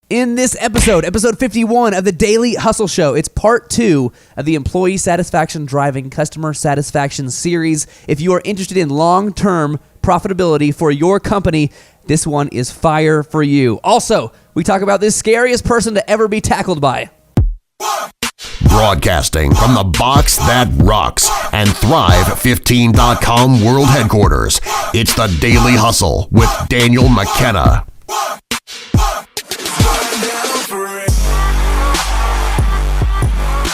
In this episode 51 of the Daily Hustle Show, it's part 2 of the Employee Satisfaction Driving Customer Satisfaction series. If you are interested in long-term profitability for your company, this one is fire for you. Also, we talk about the scariest person to ever be tackled by. Broadcasting from the box that rocks and Thrive15.com world headquarters, it's the Daily Hustle with Daniel McKenna.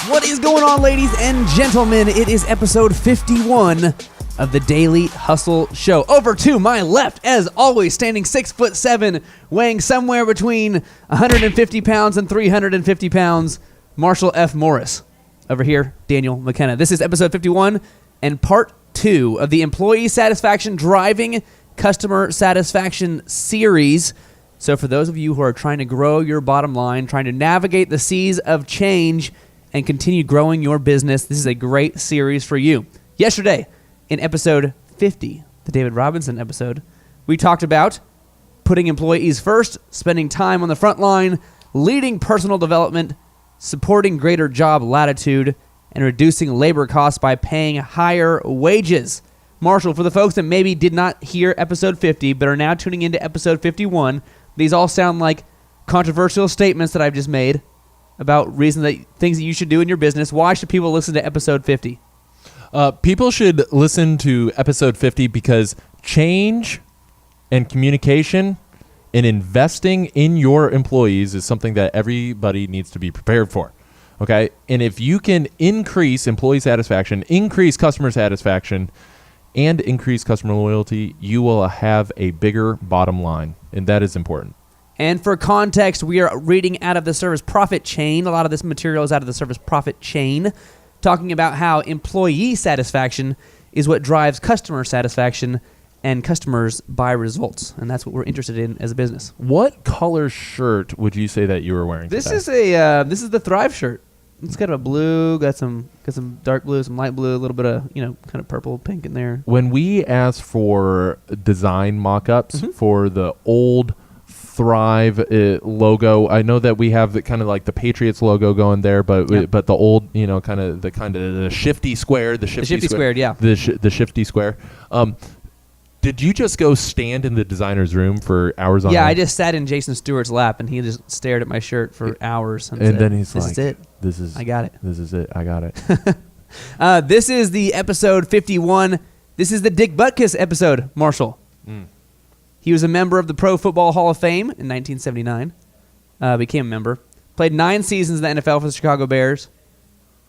What is going on, ladies and gentlemen? It is episode 51 of the Daily Hustle Show. Over to my left, as always, standing 6'7", weighing somewhere between 150 pounds and 350 pounds, Marshall F. Morris. Over here, Daniel McKenna. This is episode 51 and part 2 of the Employee Satisfaction Driving Customer Satisfaction series. So for those of you who are trying to grow your bottom line, trying to navigate the seas of change, and continue growing your business, this is a great series for you. Yesterday, in episode 50, the David Robinson episode, we talked about putting employees first, spending time on the front line, leading personal development, supporting greater job latitude, and reducing labor costs by paying higher wages. Marshall, for the folks that maybe did not hear episode 50 but are now tuning into episode 51, these all sound like controversial statements that I've just made about things that you should do in your business. Why should people listen to episode 50? People should listen to episode 50 because change and communication and investing in your employees is something that everybody needs to be prepared for. Okay? And if you can increase employee satisfaction, increase customer satisfaction, and increase customer loyalty, you will have a bigger bottom line. And that is important. And for context, we are reading out of the Service Profit Chain. A lot of this material is out of the Service Profit Chain, talking about how employee satisfaction is what drives customer satisfaction, and customers buy results. And that's what we're interested in as a business. What color shirt would you say that you were wearing This today? is the Thrive shirt. It's got a blue, got some dark blue, some light blue, a little bit of, kind of purple, pink in there. When we asked for design mock-ups for the old Thrive logo, I know that we have the kind of like the Patriots logo going there, but but the old, kind of the shifty square, the shifty squared, yeah, the shifty square. Did you just go stand in the designer's room for hours on end? Yeah, I just sat in Jason Stewart's lap, and he just stared at my shirt for hours. And said, then he's "This like, is it. I got it. This is it. I got it." This is the episode 51. This is the Dick Butkus episode, Marshall. He was a member of the Pro Football Hall of Fame in 1979. Became a member. Played 9 seasons in the NFL for the Chicago Bears.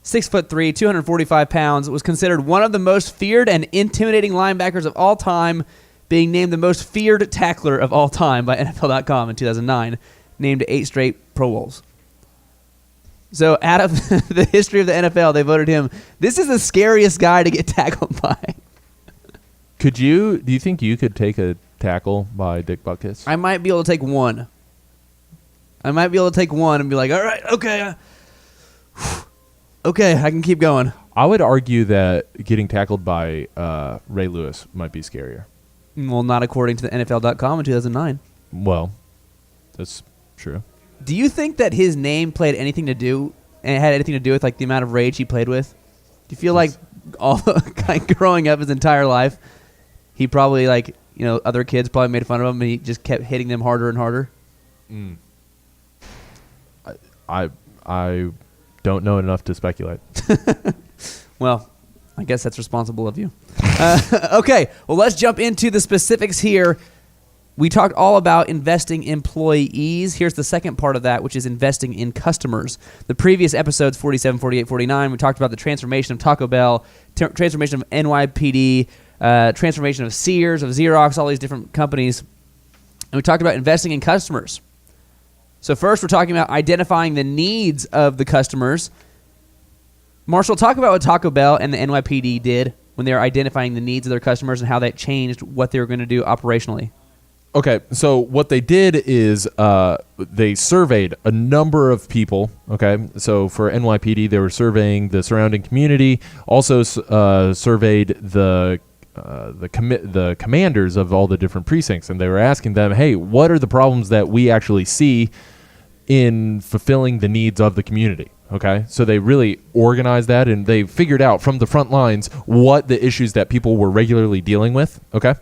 6'3", 245 pounds. Was considered one of the most feared and intimidating linebackers of all time, being named the most feared tackler of all time by NFL.com in 2009. Named to 8 straight Pro Bowls. So out of the history of the NFL, they voted him, this is the scariest guy to get tackled by. Do you think you could take a tackle by Dick Butkus? I might be able to take one. And be like, all right, okay. Okay, I can keep going. I would argue that getting tackled by Ray Lewis might be scarier. Well, not according to the NFL.com in 2009. Well, that's true. Do you think that his name played anything to do, and had anything to do with like the amount of rage he played with? Do you feel like growing up his entire life, he probably other kids probably made fun of him, and he just kept hitting them harder and harder? I don't know enough to speculate. Well, I guess that's responsible of you. Okay, well, let's jump into the specifics here. We talked all about investing employees. Here's the second part of that, which is investing in customers. The previous episodes, 47, 48, 49, we talked about the transformation of Taco Bell, transformation of NYPD, transformation of Sears, of Xerox, all these different companies. And we talked about investing in customers. So first, we're talking about identifying the needs of the customers. Marshall, talk about what Taco Bell and the NYPD did when they were identifying the needs of their customers and how that changed what they were going to do operationally. Okay, so what they did is they surveyed a number of people. Okay, so for NYPD, they were surveying the surrounding community, also surveyed the commanders of all the different precincts, and they were asking them, hey, what are the problems that we actually see in fulfilling the needs of the community. Okay, so they really organized that, and they figured out from the front lines what the issues that people were regularly dealing with. Okay,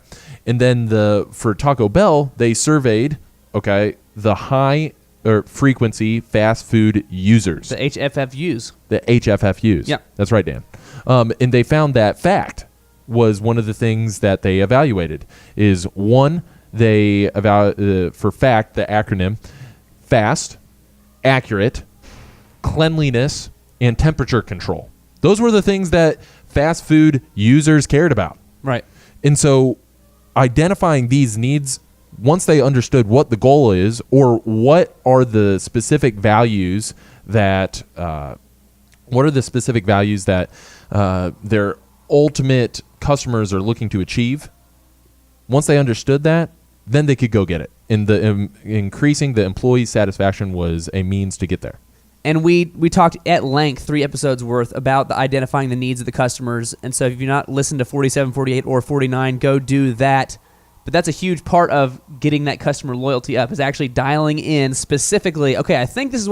and then for Taco Bell, they surveyed the high or frequency fast food users, The HFFUs. the HFFUs. Yeah. That's right, Dan. And they found that FACT was one of the things that they evaluated. Is one, they for FACT, the acronym, fast, accurate, cleanliness, and temperature control. Those were the things that fast food users cared about. Right. And so identifying these needs, once they understood what the goal is or what are the specific values that their ultimate customers are looking to achieve, once they understood that, then they could go get it. And increasing the employee satisfaction was a means to get there. And we talked at length, 3 episodes worth, about identifying the needs of the customers. And so if you've not listened to 47, 48, or 49, go do that. But that's a huge part of getting that customer loyalty up, is actually dialing in specifically, okay, I think this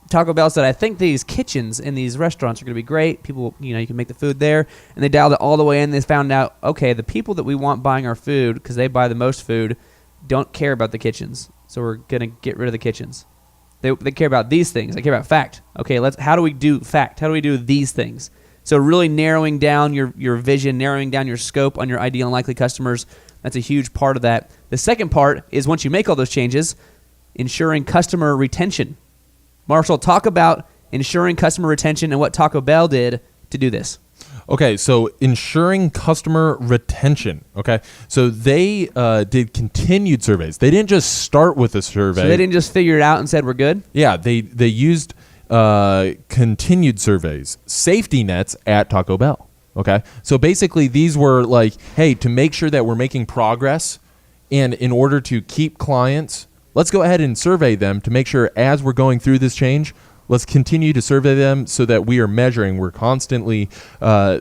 Taco Bell said, I think these kitchens in these restaurants are going to be great. People, you can make the food there. And they dialed it all the way in. They found out, okay, the people that we want buying our food, because they buy the most food, don't care about the kitchens. So we're going to get rid of the kitchens. They care about these things. They care about fact. Okay, how do we do fact? How do we do these things? So really narrowing down your vision, narrowing down your scope on your ideal and likely customers, that's a huge part of that. The second part is, once you make all those changes, ensuring customer retention. Marshall, talk about ensuring customer retention and what Taco Bell did to do this. Okay, so ensuring customer retention. Okay, so they did continued surveys. They didn't just start with a survey. So they didn't just figure it out and said we're good? Yeah, they used continued surveys, safety nets at Taco Bell. Okay, so basically these were like, hey, to make sure that we're making progress, and in order to keep clients, let's go ahead and survey them to make sure as we're going through this change, let's continue to survey them so that we are measuring. We're constantly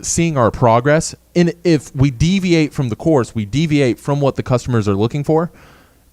seeing our progress. And if we deviate from the course, we deviate from what the customers are looking for,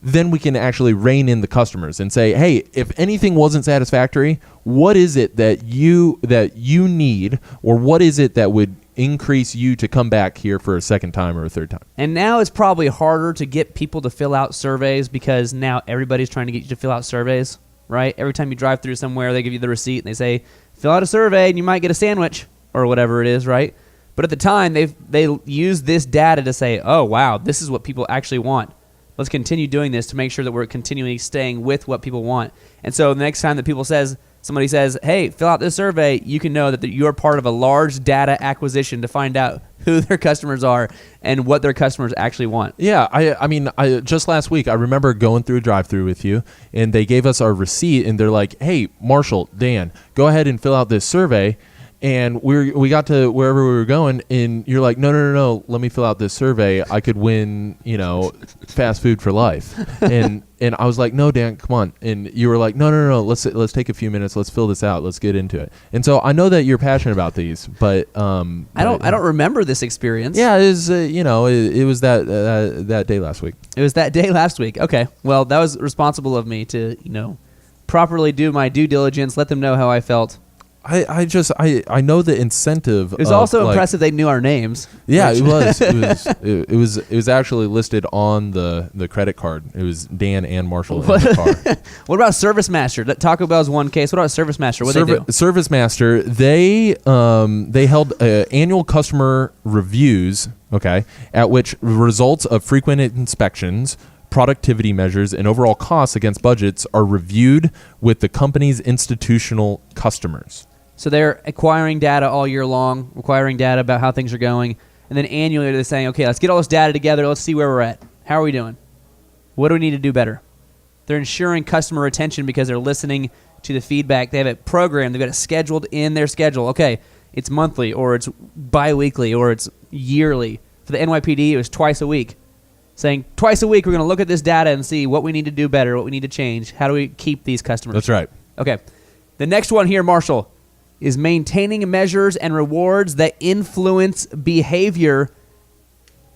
then we can actually rein in the customers and say, hey, if anything wasn't satisfactory, what is it that you need, or what is it that would increase you to come back here for a second time or a third time? And now it's probably harder to get people to fill out surveys, because now everybody's trying to get you to fill out surveys. Right? Every time you drive through somewhere, they give you the receipt and they say, fill out a survey and you might get a sandwich or whatever it is, right? But at the time, they use this data to say, oh, wow, this is what people actually want. Let's continue doing this to make sure that we're continually staying with what people want. And so the next time that somebody says, hey, fill out this survey, you can know that you're part of a large data acquisition to find out who their customers are and what their customers actually want. Yeah, I mean, just last week, I remember going through a drive-thru with you, and they gave us our receipt, and they're like, hey, Marshall, Dan, go ahead and fill out this survey. And we got to wherever we were going, and you're like, no, let me fill out this survey. I could win, fast food for life. And I was like, no, Dan, come on. And you were like, no, let's take a few minutes. Let's fill this out. Let's get into it. And so I know that you're passionate about these, but I don't remember this experience. Yeah, it was it was that day last week. It was that day last week. Okay, well, that was responsible of me to properly do my due diligence, let them know how I felt. I know the incentive. It was also impressive they knew our names. Yeah, it was. It was actually listed on the credit card. It was Dan and Marshall in the car. What about Service Master? Taco Bell's one case. What about Service Master? What do they do? Service Master, they held annual customer reviews. Okay, at which results of frequent inspections, productivity measures, and overall costs against budgets are reviewed with the company's institutional customers. So they're acquiring data all year long, acquiring data about how things are going, and then annually they're saying, okay, let's get all this data together. Let's see where we're at. How are we doing? What do we need to do better? They're ensuring customer retention because they're listening to the feedback. They have it programmed. They've got it scheduled in their schedule. Okay, it's monthly, or it's bi-weekly, or it's yearly. For the NYPD, it was twice a week. Saying twice a week, we're going to look at this data and see what we need to do better, what we need to change. How do we keep these customers? That's right. Okay. The next one here, Marshall, is maintaining measures and rewards that influence behavior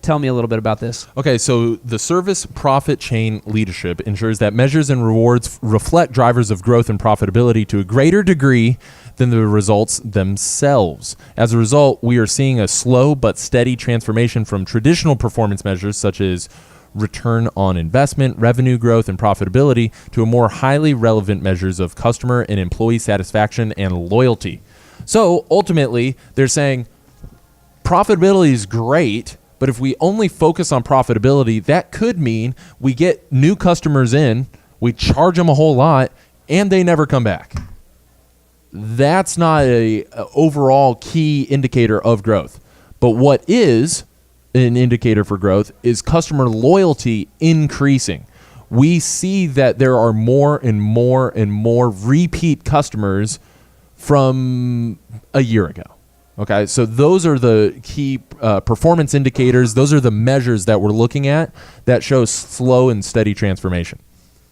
Tell me a little bit about this. Okay, so the service profit chain leadership ensures that measures and rewards reflect drivers of growth and profitability to a greater degree than the results themselves. As a result, we are seeing a slow but steady transformation from traditional performance measures such as return on investment, revenue growth, and profitability to a more highly relevant measures of customer and employee satisfaction and loyalty. So ultimately, they're saying profitability is great, but if we only focus on profitability, that could mean we get new customers in, we charge them a whole lot, and they never come back. That's not a overall key indicator of growth. But what is an indicator for growth is customer loyalty increasing. We see that there are more and more and more repeat customers from a year ago. Okay, so those are the key performance indicators. Those are the measures that we're looking at that show slow and steady transformation.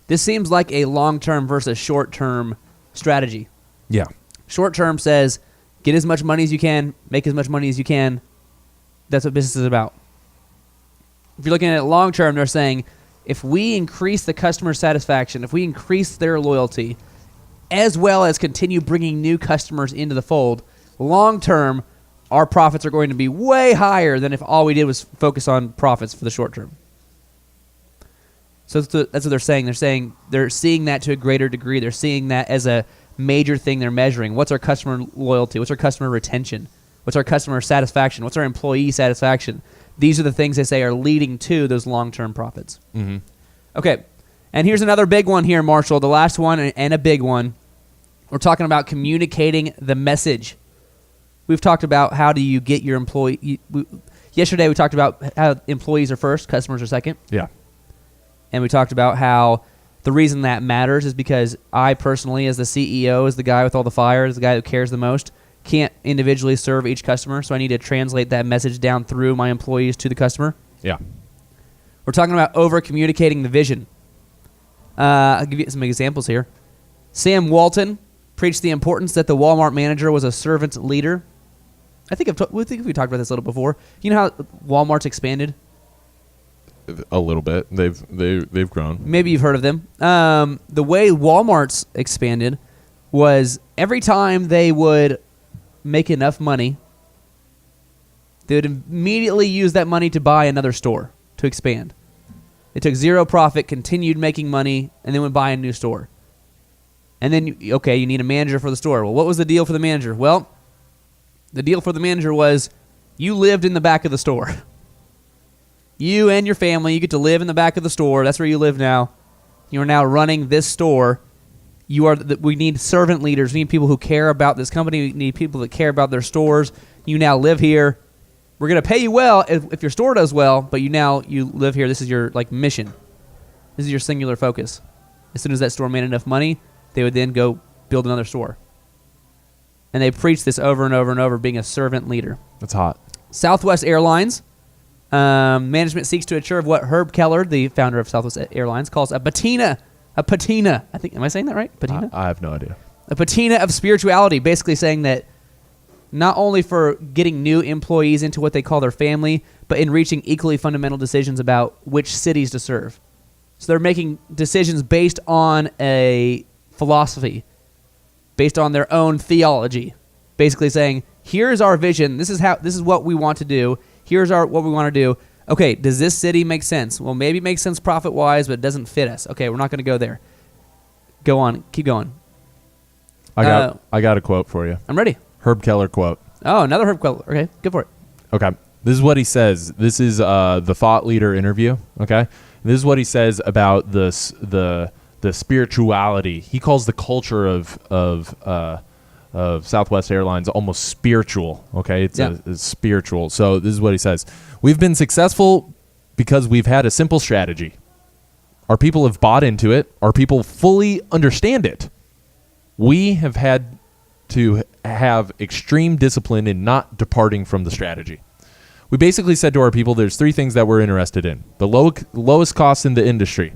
This seems like a long-term versus short-term strategy. Yeah. Short-term says, get as much money as you can, make as much money as you can. That's what business is about. If you're looking at it long-term, they're saying, if we increase the customer satisfaction, if we increase their loyalty, as well as continue bringing new customers into the fold, long-term, our profits are going to be way higher than if all we did was focus on profits for the short term. So that's what they're saying. They're saying they're seeing that to a greater degree. They're seeing that as a major thing they're measuring. What's our customer loyalty? What's our customer retention? What's our customer satisfaction? What's our employee satisfaction? These are the things they say are leading to those long-term profits. Mm-hmm. Okay, and here's another big one here, Marshall. The last one and a big one. We're talking about communicating the message. We've talked about how do you get your employee. Yesterday we talked about how employees are first, customers are second. Yeah. And we talked about how the reason that matters is because I personally, as the CEO, as the guy with all the fire, as the guy who cares the most, can't individually serve each customer. So I need to translate that message down through my employees to the customer. Yeah. We're talking about over-communicating the vision. I'll give you some examples here. Sam Walton preached the importance that the Walmart manager was a servant leader. I think we talked about this a little before. You know how Walmart's expanded? A little bit. They've grown. Maybe you've heard of them. The way Walmart's expanded was every time they would make enough money, they would immediately use that money to buy another store to expand. They took zero profit, continued making money, and then would buy a new store. And then, you need a manager for the store. Well, what was the deal for the manager? Well, the deal for the manager was you lived in the back of the store. You and your family, you get to live in the back of the store. That's where you live now. You are now running this store. We need servant leaders. We need people who care about this company. We need people that care about their stores. You now live here. We're going to pay you well if your store does well, but you live here. This is your mission. This is your singular focus. As soon as that store made enough money, they would then go build another store. And they preach this over and over and over, being a servant leader. That's hot. Southwest Airlines. Management seeks to achieve what Herb Keller, the founder of Southwest Airlines, calls a patina. A patina. Am I saying that right? Patina? I have no idea. A patina of spirituality, basically saying that not only for getting new employees into what they call their family, but in reaching equally fundamental decisions about which cities to serve. So they're making decisions based on a philosophy, based on their own theology, basically saying, here's our vision. This is what we want to do. Here's what we want to do. Okay, does this city make sense? Well, maybe it makes sense profit-wise, but it doesn't fit us. Okay, we're not going to go there. Go on. Keep going. I got a quote for you. I'm ready. Herb Keller quote. Oh, another Herb Keller. Okay, go for it. Okay. This is what he says. This is the Thought Leader interview. Okay. This is what he says about the spirituality. He calls the culture of Southwest Airlines almost spiritual. Okay, it's spiritual. So this is what he says: we've been successful because we've had a simple strategy. Our people have bought into it. Our people fully understand it. We have had to have extreme discipline in not departing from the strategy. We basically said to our people, there's three things that we're interested in. The lowest cost in the industry.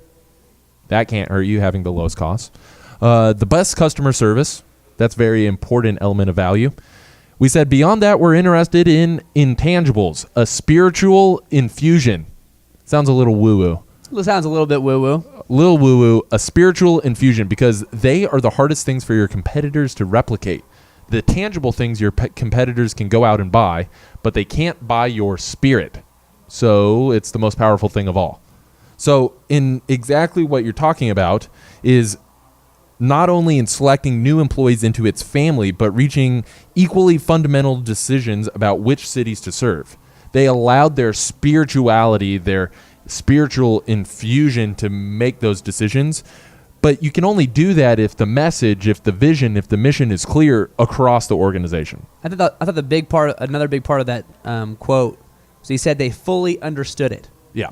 That can't hurt you, having the lowest cost. The best customer service. That's a very important element of value. We said beyond that, we're interested in intangibles, a spiritual infusion. Sounds a little woo-woo. It sounds a little bit woo-woo. Little woo-woo, a spiritual infusion, because they are the hardest things for your competitors to replicate. The tangible things your competitors can go out and buy, but they can't buy your spirit. So it's the most powerful thing of all. So in exactly what you're talking about is not only in selecting new employees into its family, but reaching equally fundamental decisions about which cities to serve. They allowed their spirituality, their spiritual infusion to make those decisions. But you can only do that if the message, if the vision, if the mission is clear across the organization. I thought the big part, another big part of that quote, was he said they fully understood it. Yeah.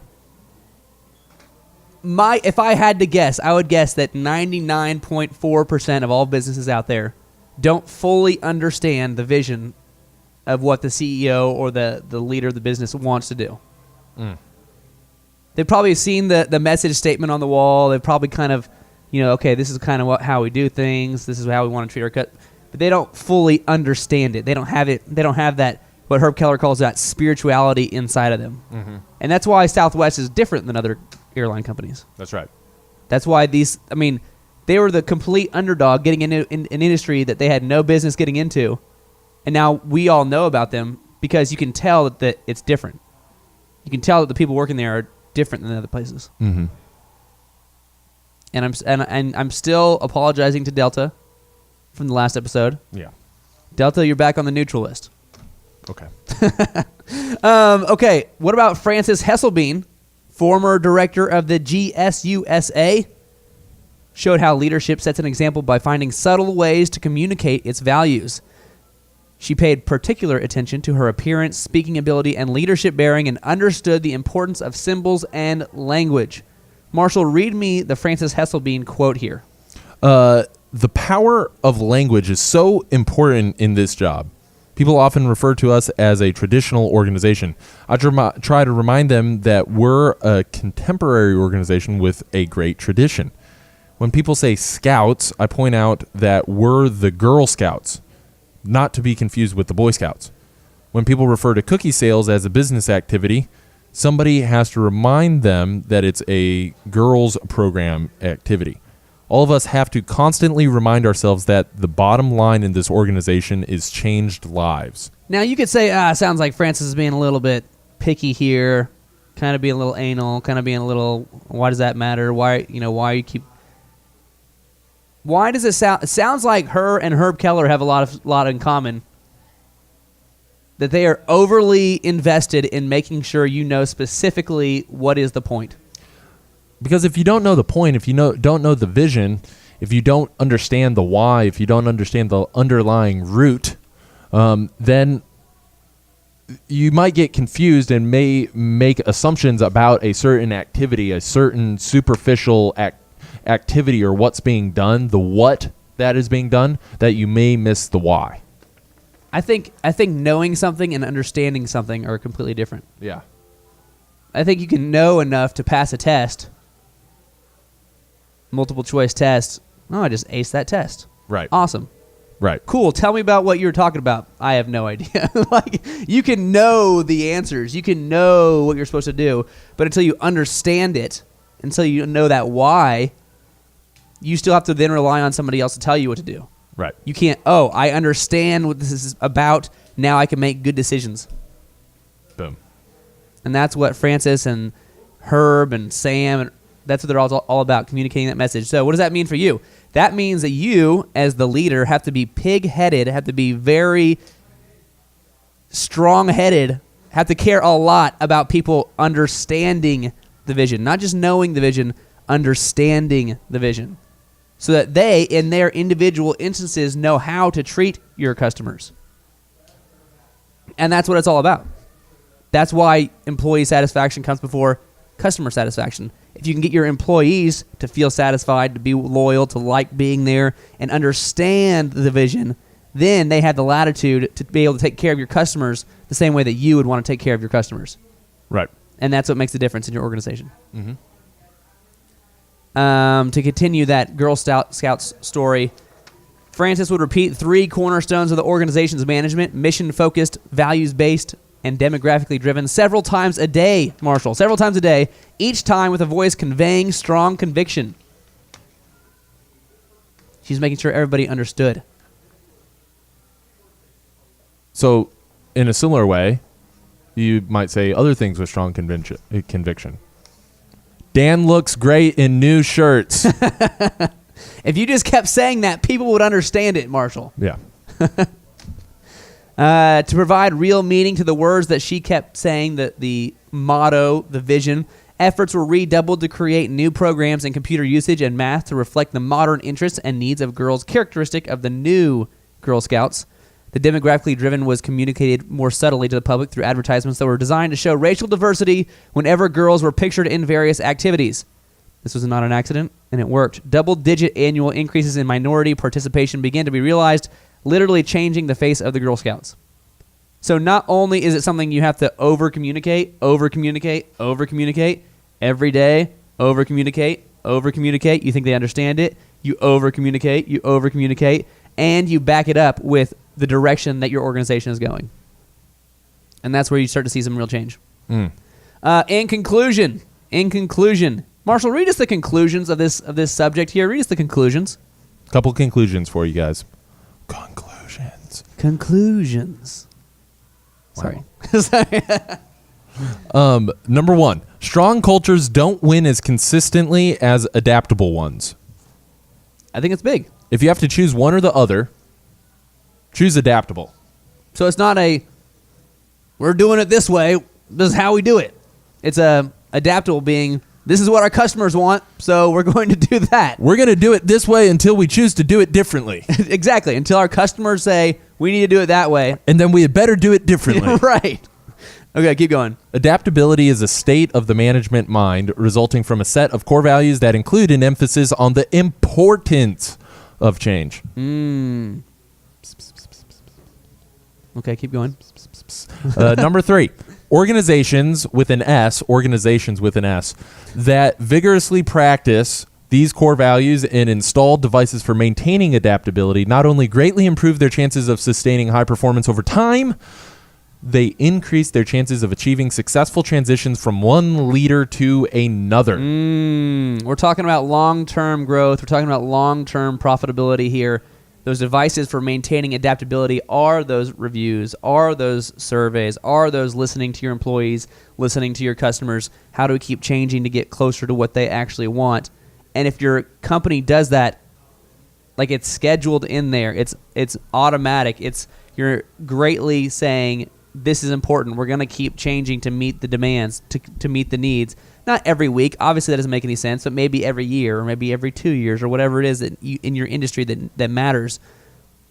If I had to guess, I would guess that 99.4% of all businesses out there don't fully understand the vision of what the CEO or the leader of the business wants to do. They've probably seen the message statement on the wall. They've probably kind of, okay, this is kind of how we do things. This is how we want to treat our cut. But they don't fully understand it. They don't have it. They don't have that, what Herb Keller calls that spirituality inside of them. Mm-hmm. And that's why Southwest is different than other airline companies. That's right. That's why they were the complete underdog getting into an industry that they had no business getting into. And now we all know about them because you can tell that it's different. You can tell that the people working there are different than other places. Mm-hmm. And I'm still apologizing to Delta from the last episode. Yeah. Delta, you're back on the neutral list. Okay. Okay, what about Francis Hesselbein, former director of the GSUSA? Showed how leadership sets an example by finding subtle ways to communicate its values. She paid particular attention to her appearance, speaking ability, and leadership bearing, and understood the importance of symbols and language. Marshall, read me the Francis Hesselbein quote here. The power of language is so important in this job. People often refer to us as a traditional organization. I try to remind them that we're a contemporary organization with a great tradition. When people say Scouts, I point out that we're the Girl Scouts, not to be confused with the Boy Scouts. When people refer to cookie sales as a business activity, somebody has to remind them that it's a girls program activity. All of us have to constantly remind ourselves that the bottom line in this organization is changed lives. Now, you could say, sounds like Francis is being a little bit picky here, kind of being a little anal, kind of being a little, why does that matter? Why you keep... Why does it sound... It sounds like her and Herb Keller have a lot in common. That they are overly invested in making sure you know specifically what is the point. Because if you don't know the point, if you don't know the vision, if you don't understand the why, if you don't understand the underlying root, then you might get confused and may make assumptions about a certain activity, a certain superficial activity or what's being done, the what that is being done, that you may miss the why. I think knowing something and understanding something are completely different. Yeah. I think you can know enough to pass a test. Multiple choice test. Oh, I just aced that test. Right. Awesome. Right. Cool. Tell me about what you were talking about. I have no idea. Like, you can know the answers. You can know what you're supposed to do. But until you understand it, until you know that why, you still have to then rely on somebody else to tell you what to do. Right. You can't, I understand what this is about. Now I can make good decisions. Boom. And that's what Francis and Herb and Sam, and that's what they're all about, communicating that message. So what does that mean for you? That means that you, as the leader, have to be pig-headed, have to be very strong-headed, have to care a lot about people understanding the vision. Not just knowing the vision, understanding the vision. So that they, in their individual instances, know how to treat your customers. And that's what it's all about. That's why employee satisfaction comes before customer satisfaction. If you can get your employees to feel satisfied, to be loyal, to like being there, and understand the vision, then they have the latitude to be able to take care of your customers the same way that you would want to take care of your customers. Right. And that's what makes the difference in your organization. Mm-hmm. To continue that Girl Scouts story, Francis would repeat 3 cornerstones of the organization's management: mission-focused, values-based, and demographically driven, several times a day, Marshall. Several times a day, each time with a voice conveying strong conviction. She's making sure everybody understood. So, in a similar way, you might say other things with strong conviction. Dan looks great in new shirts. If you just kept saying that, people would understand it, Marshall. Yeah. To provide real meaning to the words that she kept saying, the motto, the vision, efforts were redoubled to create new programs in computer usage and math to reflect the modern interests and needs of girls, characteristic of the new Girl Scouts. The demographically driven was communicated more subtly to the public through advertisements that were designed to show racial diversity whenever girls were pictured in various activities. This was not an accident, and it worked. Double-digit annual increases in minority participation began to be realized, literally changing the face of the Girl Scouts. So not only is it something you have to over-communicate every day, over-communicate, you think they understand it, you over-communicate, and you back it up with the direction that your organization is going. And that's where you start to see some real change. In conclusion, Marshall, read us the conclusions of this subject here. Read us the conclusions. Couple conclusions for you guys. Conclusions. Wow. Sorry. Number 1, strong cultures don't win as consistently as adaptable ones. I think it's big. If you have to choose one or the other, choose adaptable. So it's not we're doing it this way, this is how we do it. It's adaptable being, this is what our customers want, so we're going to do that. We're going to do it this way until we choose to do it differently. Exactly, until our customers say, we need to do it that way. And then we had better do it differently. Right. Okay, keep going. Adaptability is a state of the management mind resulting from a set of core values that include an emphasis on the importance of change. Okay, keep going. Number 3, organizations with an S, that vigorously practice these core values and install devices for maintaining adaptability not only greatly improve their chances of sustaining high performance over time, they increase their chances of achieving successful transitions from one leader to another. We're talking about long-term growth. We're talking about long-term profitability here. Those devices for maintaining adaptability are those reviews, are those surveys, are those listening to your employees, listening to your customers. How do we keep changing to get closer to what they actually want? And if your company does that, like it's scheduled in there, it's automatic. You're greatly saying, this is important. We're going to keep changing to meet the demands, to meet the needs. Not every week. Obviously, that doesn't make any sense, but maybe every year or maybe every 2 years or whatever it is that in your industry that matters.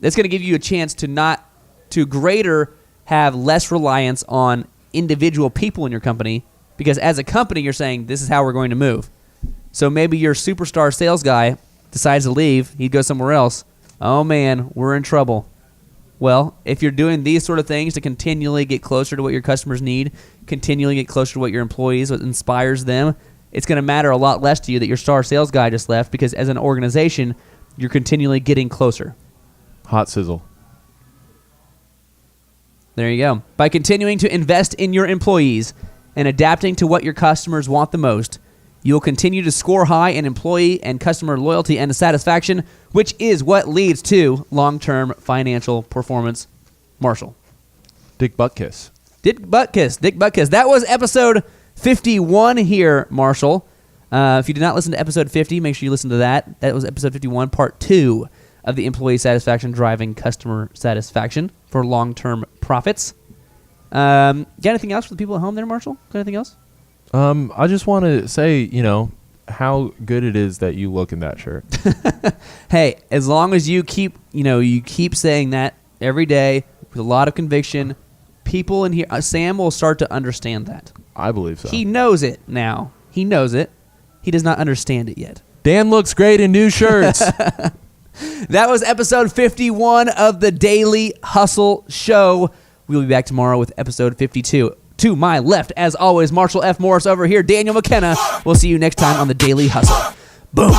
That's going to give you a chance to have less reliance on individual people in your company, because as a company, you're saying, this is how we're going to move. So maybe your superstar sales guy decides to leave. He goes somewhere else. Oh, man, we're in trouble. Well, if you're doing these sort of things to continually get closer to what your customers need, continually get closer to what your employees, what inspires them, it's going to matter a lot less to you that your star sales guy just left, because as an organization, you're continually getting closer. Hot sizzle. There you go. By continuing to invest in your employees and adapting to what your customers want the most, you will continue to score high in employee and customer loyalty and satisfaction, which is what leads to long-term financial performance. Marshall. Dick Buttkiss. Dick Buttkiss. That was episode 51 here, Marshall. If you did not listen to episode 50, make sure you listen to that. That was episode 51, part 2 of the employee satisfaction driving customer satisfaction for long-term profits. Got anything else for the people at home there, Marshall? Got anything else? I just want to say, how good it is that you look in that shirt. Hey, as long as you keep saying that every day with a lot of conviction, people in here, Sam will start to understand that. I believe so. He knows it now. He knows it. He does not understand it yet. Dan looks great in new shirts. That was episode 51 of the Daily Hustle Show. We'll be back tomorrow with episode 52. To my left, as always, Marshall F. Morris over here, Daniel McKenna. We'll see you next time on the Daily Hustle. Boom.